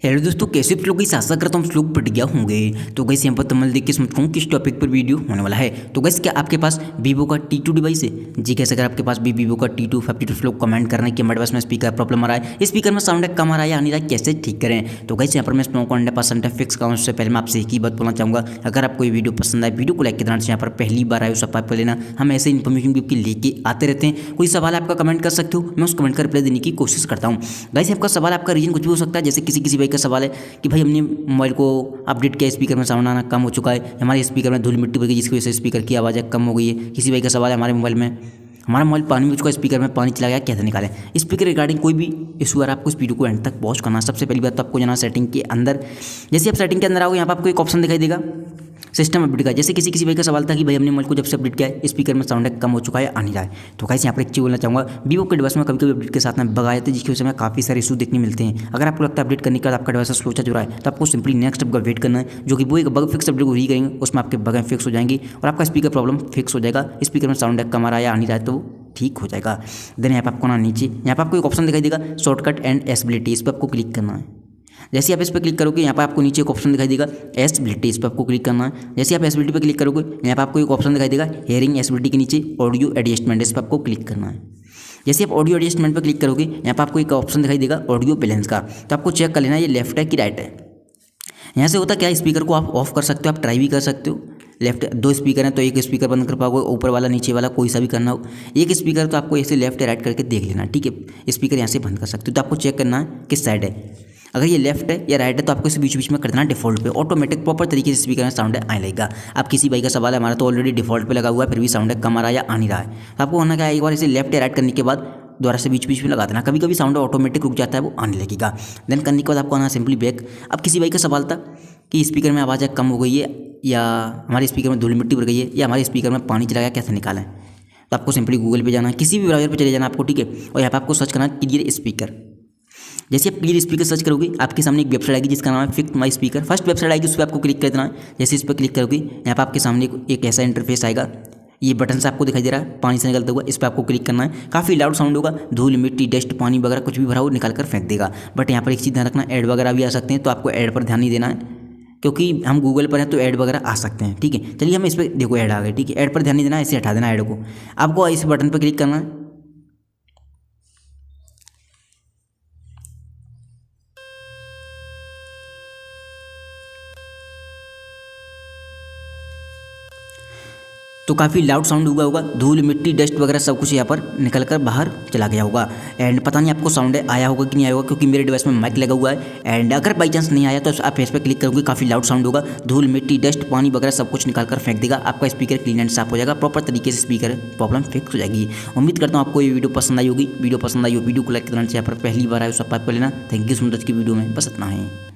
Hello दोस्तों, कैसे आप लोग? आशा करता हूँ आप लोग बढ़िया होंगे। तो गैस यहाँ पर तमल देख के समझता हूँ किस टॉपिक पर वीडियो होने वाला है। तो गैस क्या आपके पास वीवो का T2 डिवाइस है? जी गैस, अगर आपके पास भी वीवो का T2 52 लोग कमेंट करने की हमारे पास में स्पीकर प्रॉब्लम आ रहा है, स्पीकर में साउंड कम आ रहा है या आ नहीं रहा है, कैसे ठीक करें? तो गैस यहाँ पर मैं स्नो को 100% फिक्स करूँ। उससे पहले मैं आपसे एक ही बात बोलना चाहूँगा, अगर आपको ये वीडियो पसंद आए वीडियो को लाइक के दौरान से यहाँ पर पहली बार आए सब आप लेना। हम ऐसे इन्फॉर्मेशन भी लेके आते रहते हैं। कोई सवाल आपका कमेंट कर सकते हो, मैं उस कमेंट का रिप्लाई देने की कोशिश करता हूँ। गैस आपका सवाल आपका रीजन कुछ भी हो सकता है, जैसे किसी भाई का सवाल है कि भाई हमने मोबाइल को अपडेट किया, स्पीकर में साउंड आना कम हो चुका है, हमारे स्पीकर में धूल मिट्टी भर गई जिसकी वजह से स्पीकर की आवाज़ कम हो गई है। किसी भाई का सवाल है हमारे मोबाइल में हमारा मोबाइल पानी में चुका है, स्पीकर में पानी चला गया, कैसे निकालें? स्पीकर रिगार्डिंग कोई भी इशू है आपको इस वीडियो को एंड तक वॉच करना। सबसे पहली बात तो आपको जाना सेटिंग के अंदर। जैसे आप सेटिंग के अंदर आओगे, यहाँ पर आपको एक ऑप्शन दिखाई देगा सिस्टम अपडेट का। जैसे किसी भाई का सवाल था कि भाई हमने मोबाइल को जब से अपडेट किया है स्पीकर में साउंड कम हो चुका है, आ नहीं रहा है। तो गाइस यहाँ पर एक चीज़ बोलना चाहूँगा, वीवो के डिवाइस में कभी कभी अपडेट के साथ में बग आए थे, जिसकी वजह से हमें काफ़ी सारे इशू देखने मिलते हैं। अगर आपको लगता है अपडेट करने के बाद आपका डिवाइस स्लो चल रहा है, तो आपको सिंपली नेक्स्ट स्टेप का वेट करना है, जो कि वो एक बग फिक्स अपडेट को ही करेंगे, उसमें आपके बग फिक्स हो जाएंगी और आपका स्पीकर प्रॉब्लम फिक्स हो जाएगा। स्पीकर में साउंड कम आ रहा है या आ नहीं रहा है तो ठीक हो जाएगा। देन यहाँ पर आपको ना नीचे यहाँ पर आपको एक ऑप्शन दिखाई देगा शॉर्टकट एंड एस्बिलिटी, इस पर आपको क्लिक करना है। जैसे आप इस पर क्लिक करोगे, यहाँ पर आपको नीचे एक ऑप्शन दिखाई देगा एस्बिलिटी, इस पर आपको क्लिक करना है। जैसे आप एस्बिलिटी पर क्लिक करोगे, यहाँ पर आपको एक ऑप्शन दिखाई देगा हियरिंग एस्बिलिटी के नीचे ऑडियो एडजस्टमेंट, इस पर आपको क्लिक करना है। जैसे आप ऑडियो एडजस्टमेंट पर क्लिक करोगे, यहाँ पर आपको एक ऑप्शन दिखाई देगा ऑडियो बैलेंस का, तो आपको चेक कर लेना ये लेफ्ट है कि राइट है। यहाँ से होता क्या है, स्पीकर को आप ऑफ कर सकते हो, आप ट्राई भी कर सकते हो। लेफ्ट दो स्पीकर हैं तो एक स्पीकर बंद कर पाओगे, ऊपर वाला नीचे वाला कोई सा भी करना हो। एक स्पीकर तो आपको ऐसे लेफ्ट या राइट करके देख लेना, ठीक है। स्पीकर यहाँ से बंद कर सकते हो, तो आपको चेक करना है किस साइड है। अगर ये लेफ्ट है या राइट है तो आपको इसे बीच बीच में कर देना डिफॉल्ट पे, ऑटोमेटिक प्रॉपर तरीके से स्पीकर में साउंड आने लगेगा। आप किसी भाई का सवाल है हमारा तो ऑलरेडी डिफॉल्ट पे लगा हुआ है, फिर भी साउंड कम आ रहा है या आ नहीं रहा है, तो आपको होना क्या है, एक बार इसे लेफ्ट या राइट करने के बाद दोबारा से बीच बीच में लगा देना। कभी कभी साउंड ऑटोमेटिक रुक जाता है, वो आने लगेगा। देन करने के बाद आपको आना सिंपली बैक। अब किसी भाई का सवाल था कि स्पीकर में आवाज़ कम हो गई है या हमारे स्पीकर में धूल मिट्टी भर गई है या हमारे स्पीकर में पानी चला गया, कैसे निकालें? तो आपको सिंपली गूगल पे जाना है, किसी भी ब्राउजर पे चले जाना आपको, ठीक है। और यहाँ पे आपको सर्च करना है क्लियर स्पीकर। जैसे आप क्लियर स्पीकर सर्च करोगे, आपके सामने एक वेबसाइट आएगी जिसका नाम है fix my speaker. First website आएगी, उस पर आपको क्लिक कर देना है। जैसे इस पर क्लिक करोगे, यहाँ पर आपके सामने एक ऐसा इंटरफेस आएगा, ये बटन से आपको दिखाई दे रहा है पानी से निकलता हुआ, इस पर आपको क्लिक करना है। काफ़ी लाउड साउंड होगा, धूल मिट्टी डस्ट पानी वगैरह कुछ भी भरा हो निकाल कर फेंक देगा। बट यहाँ पर एक चीज़ ध्यान रखना, ऐड वगैरह भी आ सकते हैं, तो आपको ऐड पर ध्यान नहीं देना है, क्योंकि हम गूगल पर हैं तो ऐड वगैरह आ सकते हैं, ठीक है। चलिए हम इस पर देखो ऐड आ गए, ठीक है। ऐड पर ध्यान नहीं देना, ऐसे हटा देना ऐड को। आपको इस बटन पर क्लिक करना है। तो काफ़ी लाउड साउंड हुआ होगा, धूल मिट्टी डस्ट वगैरह सब कुछ यहाँ पर निकल कर बाहर चला गया होगा। एंड पता नहीं आपको साउंड आया होगा कि नहीं आया होगा, क्योंकि मेरे डिवाइस में माइक लगा हुआ है। एंड अगर बाई चांस नहीं आया तो आप इस पर क्लिक करोगे, काफ़ी लाउड साउंड होगा, धूल मिट्टी डस्ट पानी वगैरह सब कुछ निकाल कर फेंक देगा। आपका स्पीकर क्लीन एंड साफ हो जाएगा, प्रॉपर तरीके से स्पीकर प्रॉब्लम फिक्स हो जाएगी। उम्मीद करता हूँ आपको ये वीडियो पसंद आई होगी। वीडियो पसंद आई हो वीडियो को लाइक करना चाहिए, यहाँ पर पहली बार आए सब पाइप कर लेना। थैंक यू सो मच की वीडियो में बस इतना है।